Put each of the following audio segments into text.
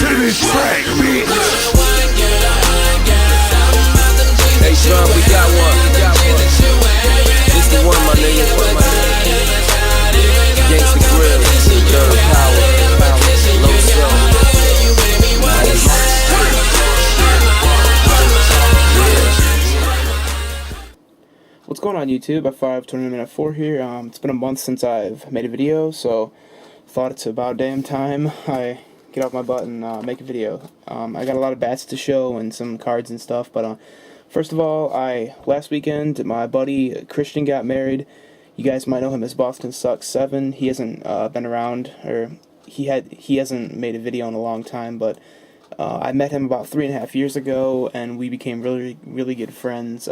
to this track, bitch. Hey, Sean, we got one. This the one, my nigga. Gangsta Grill, Girl Power, Low Soul. What's going on YouTube? F5 Tournament at 4 here. It's been a month since I've made a video, so thought it's about damn time I get off my butt and make a video. I got a lot of bats to show and some cards and stuff, but first of all, last weekend my buddy Christian got married. You guys might know him as Boston Sucks 7. He hasn't been around, or he hasn't made a video in a long time, but I met him about 3.5 years ago, and we became really good friends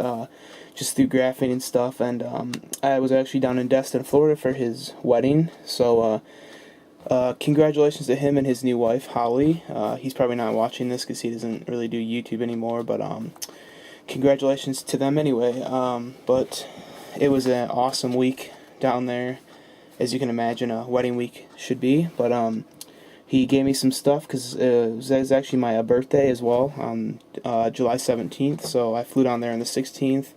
just through graphing and stuff. And I was actually down in Destin, Florida for his wedding, so congratulations to him and his new wife, Holly. He's probably not watching this because he doesn't really do YouTube anymore, but congratulations to them anyway. But it was an awesome week down there, as you can imagine a wedding week should be. But he gave me some stuff because it was actually my birthday as well, on July 17th, so I flew down there on the 16th,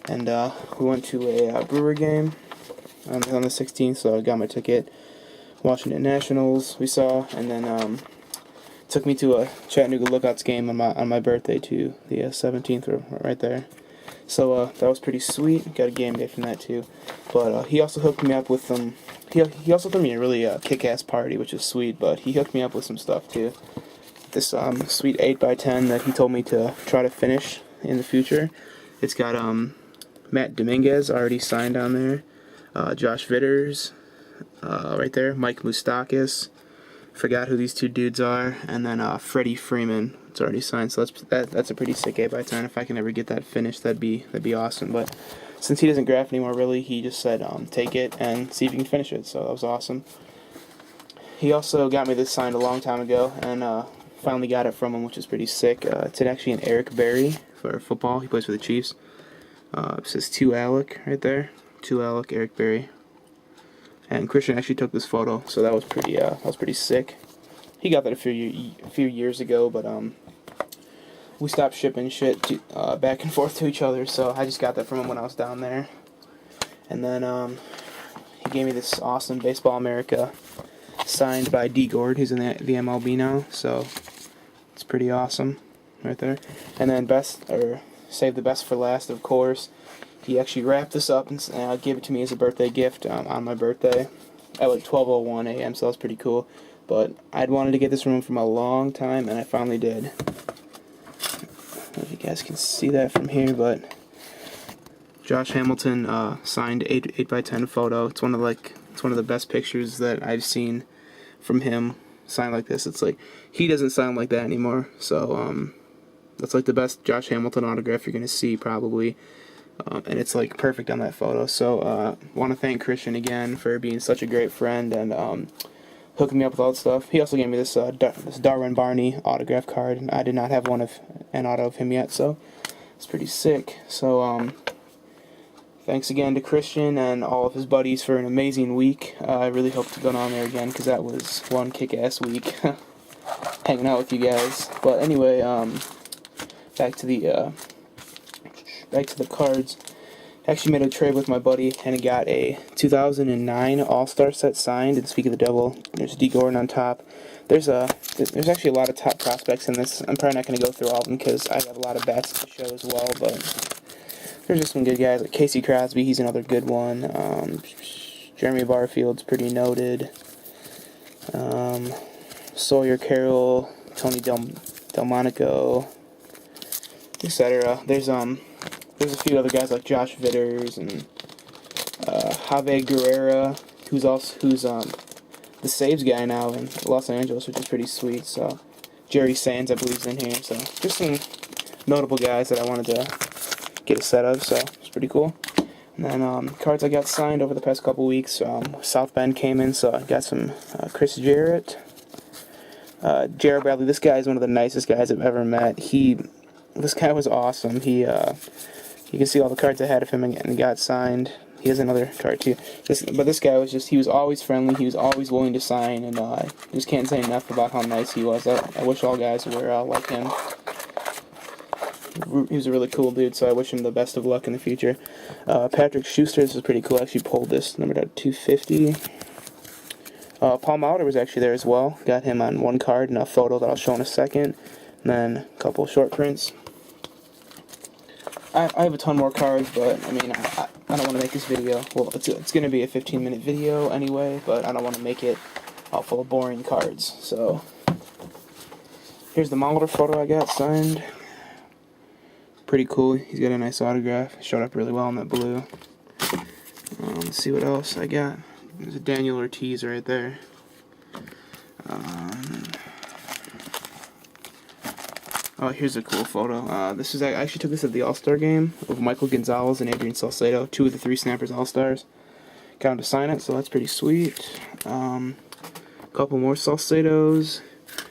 and we went to a Brewer game on the 16th, so I got my ticket. Washington Nationals we saw, and then took me to a Chattanooga Lookouts game on my birthday too, the 17th, right there. So that was pretty sweet. Got a game day from that too. But he also hooked me up with some. He also threw me a really kick-ass party, which is sweet. But he hooked me up with some stuff too. This sweet 8x10 that he told me to try to finish in the future. It's got Matt Dominguez already signed on there. Josh Vitters, right there. Mike Moustakis. Forgot who these two dudes are. And then Freddie Freeman. It's already signed, so that's a pretty sick 8x10. If I can ever get that finished, that'd be awesome. But since he doesn't graph anymore, really, he just said take it and see if you can finish it. So that was awesome. He also got me this signed a long time ago, and finally got it from him, which is pretty sick. It's actually an Eric Berry for football. He plays for the Chiefs. It says to Alec right there. To Alec, Eric Berry. And Christian actually took this photo, so that was pretty sick. He got that a few years ago, but we stopped shipping shit back and forth to each other, so I just got that from him when I was down there. And then he gave me this awesome Baseball America signed by D. Gord, who's in the MLB now, so it's pretty awesome right there. And then save the best for last, of course. He actually wrapped this up and gave it to me as a birthday gift on my birthday at like 12:01 a.m., so that was pretty cool. But I'd wanted to get this from him for a long time, and I finally did. I don't know if you guys can see that from here, but Josh Hamilton signed 8x10 photo. It's one of the best pictures that I've seen from him signed like this. It's like he doesn't sign like that anymore, so that's like the best Josh Hamilton autograph you're gonna see probably. And it's like perfect on that photo. So want to thank Christian again for being such a great friend and hooking me up with all that stuff. He also gave me this Darwin Barney autograph card, and I did not have an auto of him yet, so it's pretty sick. So thanks again to Christian and all of his buddies for an amazing week. I really hope to go down there again because that was one kick-ass week hanging out with you guys. But anyway, back to the cards. I actually made a trade with my buddy and got a 2009 All-Star set signed. And speak of the devil, there's D. Gordon on top. There's actually a lot of top prospects in this. I'm probably not going to go through all of them because I have a lot of bats to show as well. But there's just some good guys like Casey Crosby. He's another good one. Jeremy Barfield's pretty noted. Sawyer Carroll, Tony Delmonico, etc. There's a few other guys like Josh Vitters and Javier Guerrera, who's the saves guy now in Los Angeles, which is pretty sweet. So Jerry Sands, I believe, is in here. So just some notable guys that I wanted to get a set of. So it's pretty cool. And then cards I got signed over the past couple weeks. South Bend came in, so I got some Chris Jarrett. Jared Bradley. This guy is one of the nicest guys I've ever met. This guy was awesome. You can see all the cards I had of him and got signed. he has another card too. But this guy was he was always friendly. He was always willing to sign, and I just can't say enough about how nice he was. I wish all guys were like him. He was a really cool dude, so I wish him the best of luck in the future. Patrick Schuster, this is pretty cool. I actually pulled this numbered at 250. Paul Mauder was actually there as well. Got him on one card and a photo that I'll show in a second. And then a couple short prints. I have a ton more cards, but I mean, I don't want to make this video. Well, it's going to be a 15-minute video anyway, but I don't want to make it all full of boring cards. So here's the Mauder photo I got signed. Pretty cool. He's got a nice autograph. Showed up really well in that blue. Let's see what else I got. There's a Daniel Ortiz right there. Oh, here's a cool photo. I actually took this at the All-Star game of Michael Gonzalez and Adrian Salcedo, 2 of the 3 Snappers All-Stars. Got him to sign it, so that's pretty sweet. A couple more Salcedos.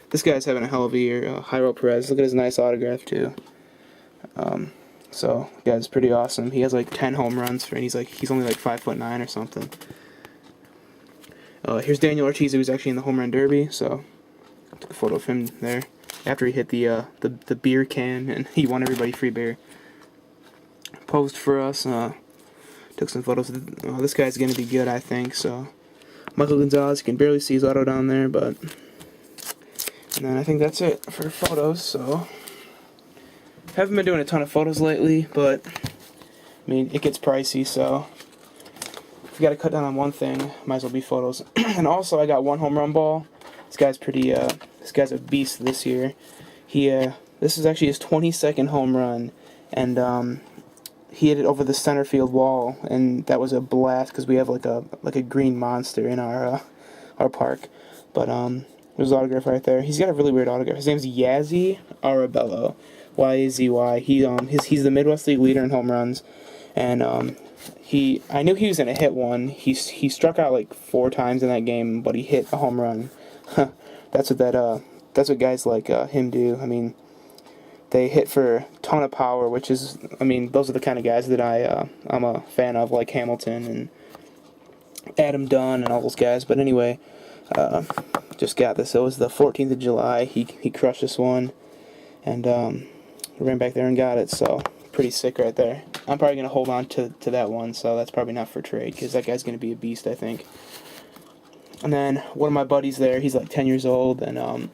This guy's having a hell of a year. Jairo Perez. Look at his nice autograph too. So the guy's pretty awesome. He has like 10 home runs and he's only like 5'9" or something. Here's Daniel Ortiz, who was actually in the home run derby. So I took a photo of him there after he hit the beer can and he won everybody free beer. Posed for us. Took some photos. This guy's gonna be good, I think. So Michael Gonzalez, you can barely see his auto down there, but and then I think that's it for photos. So haven't been doing a ton of photos lately, but I mean it gets pricey, so if you got to cut down on one thing, might as well be photos. And also I got one home run ball. This guy's this guy's a beast this year. This is actually his 22nd home run, and he hit it over the center field wall, and that was a blast because we have like a green monster in our park. But there's an autograph right there. He's got a really weird autograph. His name's Yazzie Arabello. Y-A-Z-Y. He's the Midwest League leader in home runs, and I knew he was gonna hit one. He struck out like 4 times in that game, but he hit a home run. That's what guys like him do. I mean, they hit for a ton of power, which is, I mean, those are the kind of guys that I'm a fan of, like Hamilton and Adam Dunn and all those guys. But anyway, just got this. It was the 14th of July. He crushed this one, and ran back there and got it. So pretty sick right there. I'm probably gonna hold on to that one. So that's probably not for trade because that guy's gonna be a beast, I think. And then one of my buddies there, he's like 10 years old, and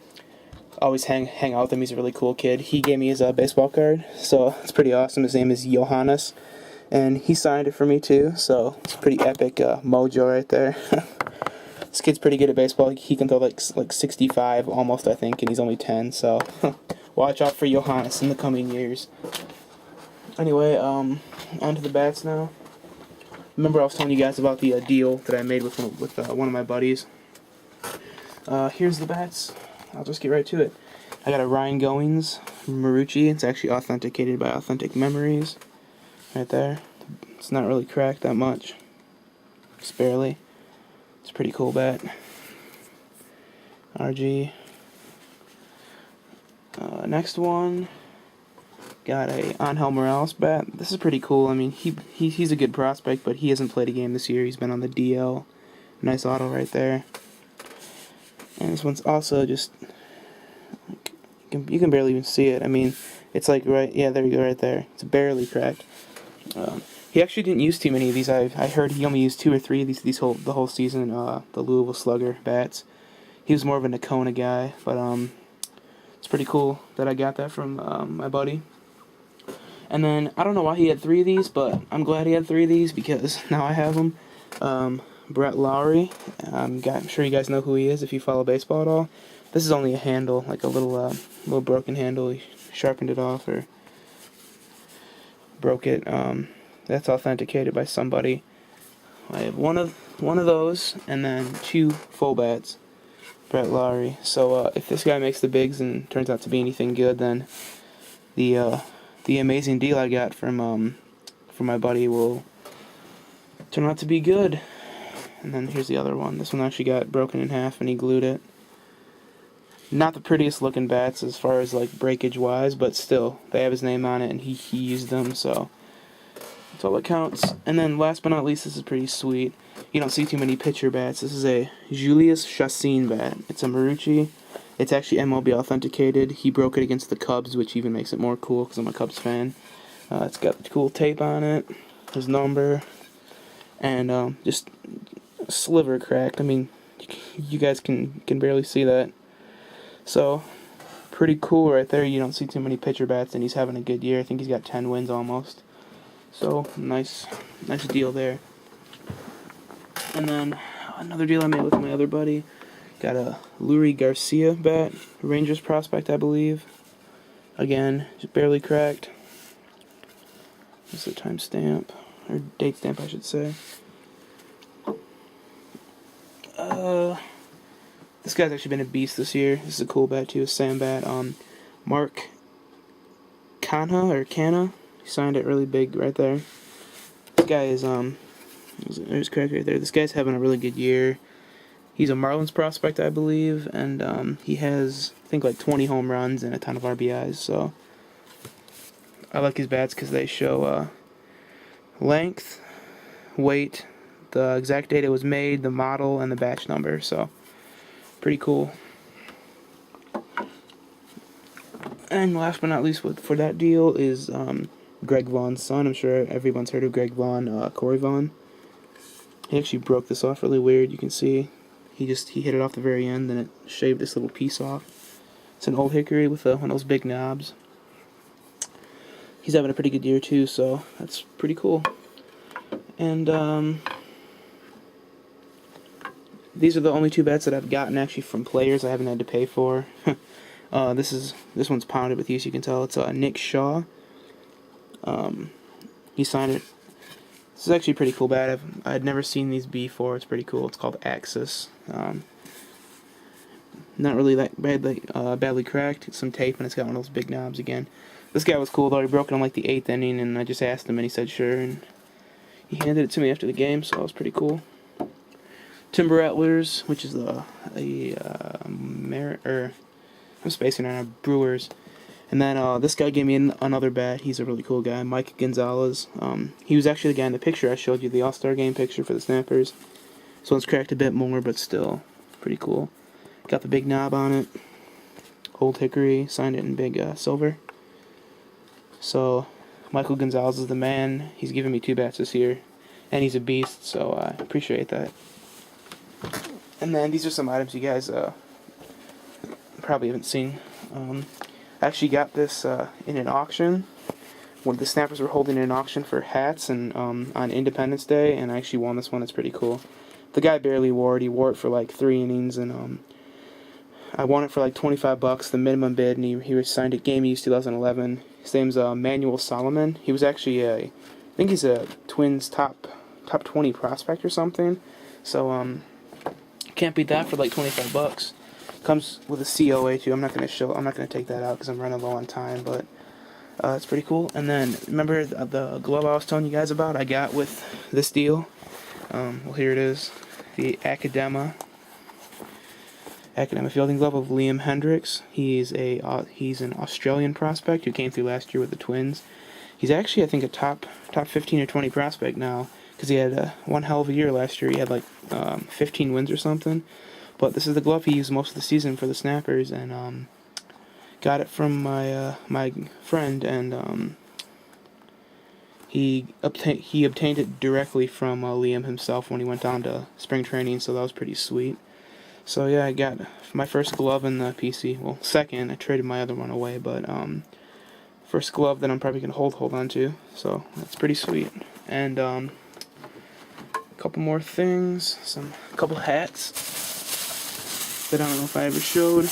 always hang out with him. He's a really cool kid. He gave me his baseball card, so it's pretty awesome. His name is Johannes, and he signed it for me too. So it's pretty epic mojo right there. This kid's pretty good at baseball. He can throw like 65 almost, I think, and he's only 10. So watch out for Johannes in the coming years. Anyway, on to the bats now. Remember I was telling you guys about the deal that I made with one of my buddies. Here's the bats. I'll just get right to it. I got a Ryan Goings Marucci. It's actually authenticated by Authentic Memories. Right there. It's not really cracked that much. Just barely. It's a pretty cool bat. RG. Next one. Got a Angel Morales bat. This is pretty cool. I mean, he's a good prospect, but he hasn't played a game this year. He's been on the DL. Nice auto right there. And this one's also just, you can barely even see it. I mean, it's like right, yeah, there you go, right there. It's barely cracked. He actually didn't use too many of these. I heard he only used 2 or 3 of these the whole season. The Louisville Slugger bats. He was more of a Nakona guy, but it's pretty cool that I got that from my buddy. And then, I don't know why he had 3 of these, but I'm glad he had 3 of these because now I have them. Brett Lowry. I'm sure you guys know who he is if you follow baseball at all. This is only a handle, like a little broken handle. He sharpened it off or broke it. That's authenticated by somebody. I have one of those, and then 2 full bats. Brett Lowry. So if this guy makes the bigs and turns out to be anything good, then the amazing deal I got from my buddy will turn out to be good. And then here's the other one. This one actually got broken in half and he glued it. Not the prettiest looking bats as far as like breakage wise, but still they have his name on it and he used them, so That's all that counts. And then last but not least, this is pretty sweet. You don't see too many pitcher bats. This is a Julius Chassin bat. It's a Marucci. It's actually MLB authenticated. He broke it against the Cubs, which even makes it more cool because I'm a Cubs fan. It's got cool tape on it, his number, and just a sliver cracked. I mean, you guys can barely see that. So, pretty cool right there. You don't see too many pitcher bats, and he's having a good year. I think he's got 10 wins almost. So, nice deal there. And then, another deal I made with my other buddy. Got a Lurie Garcia bat, Rangers prospect, I believe. Again, just barely cracked. This is the timestamp, or date stamp, I should say. This guy's actually been a beast this year. This is a cool bat too, a Sam bat. Mark Canha, he signed it really big right there. This guy is there's crack right there. This guy's having a really good year. He's a Marlins prospect, I believe, and he has, I think, like 20 home runs and a ton of RBIs. So I like his bats because they show length, weight, the exact date it was made, the model, and the batch number. So pretty cool. And last but not least for that deal is Greg Vaughn's son. I'm sure everyone's heard of Greg Vaughn, Corey Vaughn. He actually broke this off really weird. You can see he hit it off the very end, and it shaved this little piece off. It's an old hickory with one of those big knobs. He's having a pretty good year too, so that's pretty cool. And these are the only two bets that I've gotten actually from players I haven't had to pay for. This one's pounded with use. You can tell it's Nick Shaw. He signed it. This is actually a pretty cool bat. I'd never seen these before. It's pretty cool. It's called Axis. Not really that badly cracked. It's some tape, and it's got one of those big knobs again. This guy was cool though. He broke it on like the 8th inning, and I just asked him, and he said sure, and he handed it to me after the game, so it was pretty cool. Timber Rattlers, which is I'm spacing on our Brewers. And then this guy gave me another bat. He's a really cool guy, Mike Gonzalez. He was actually the guy in the picture I showed you, the All-Star Game picture for the Snappers. This one's cracked a bit more, but still pretty cool. Got the big knob on it. Old hickory, signed it in big silver. So Michael Gonzalez is the man. He's given me 2 bats this year, and he's a beast, so I appreciate that. And then these are some items you guys probably haven't seen. I actually got this in an auction. When the Snappers were holding an auction for hats and on Independence Day, and I actually won this one. It's pretty cool. The guy barely wore it. He wore it for like 3 innings, and I won it for like $25, the minimum bid, and he signed it Game Use 2011. His name's Manuel Solomon. He was actually I think he's a Twins top 20 prospect or something. So can't beat that for like $25. Comes with a COA too. I'm not gonna take that out because I'm running low on time, but it's pretty cool. And then remember the glove I was telling you guys about? I got with this deal. Well, here it is, the Academa fielding glove of Liam Hendricks. He's an Australian prospect who came through last year with the Twins. He's actually, I think, a top 15 or 20 prospect now because he had one hell of a year last year. He had like 15 wins or something. But this is the glove he used most of the season for the Snappers, and got it from my friend, and he obtained it directly from Liam himself when he went down to spring training. So that was pretty sweet. So yeah, I got my first glove in the PC. Well, second, I traded my other one away, but first glove that I'm probably gonna hold on to. So that's pretty sweet. And a couple more things, a couple hats that I don't know if I ever showed.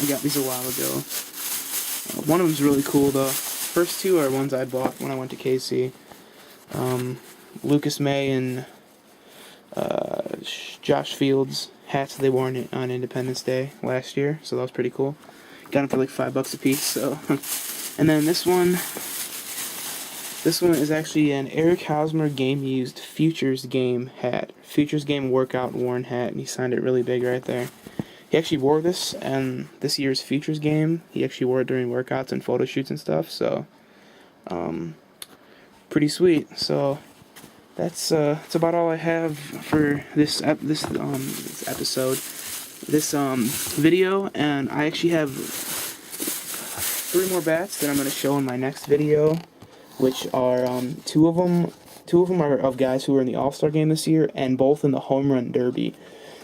I got these a while ago. One of them's really cool. The first 2 are ones I bought when I went to KC. Lucas May and Josh Fields hats they wore on Independence Day last year, so that was pretty cool. Got them for like $5 a piece. So, and then this one is actually an Eric Hosmer game used Futures Game hat, Futures Game workout worn hat, and he signed it really big right there. He actually wore this and this year's Futures Game. He actually wore it during workouts and photo shoots and stuff. So, pretty sweet. So that's about all I have for this episode, this video, and I actually have 3 more bats that I'm going to show in my next video, which are two of them are of guys who were in the All-Star game this year, and both in the home run derby.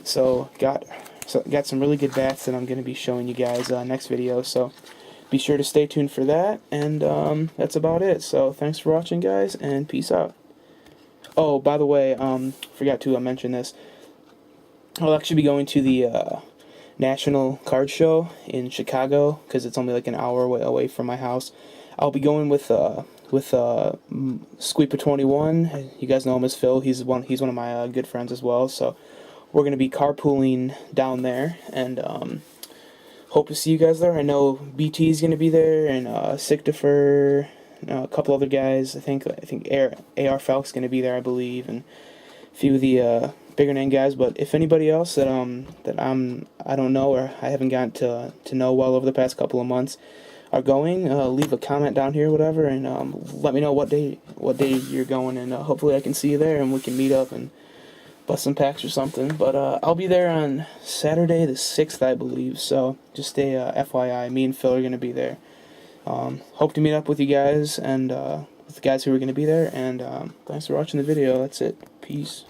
So got some really good bats that I'm going to be showing you guys next video. So be sure to stay tuned for that, and that's about it. So thanks for watching, guys, and peace out. Oh, by the way, forgot to mention this. I'll actually be going to the National Card Show in Chicago, because it's only like an hour away from my house. I'll be going with Squeeper 21. You guys know him as Phil. He's one of my good friends as well. So we're gonna be carpooling down there, and hope to see you guys there. I know BT's gonna be there, and Siktifer, a couple other guys. I think AR Falk's gonna be there, I believe, and a few of the bigger name guys. But if anybody else that I don't know, or I haven't gotten to know well over the past couple of months are going, leave a comment down here, whatever, and let me know what day you're going, and hopefully I can see you there and we can meet up and bust some packs or something. But I'll be there on Saturday the 6th, I believe. So just a FYI, me and Phil are gonna be there. Hope to meet up with you guys and with the guys who are gonna be there. And thanks for watching the video. That's it. Peace.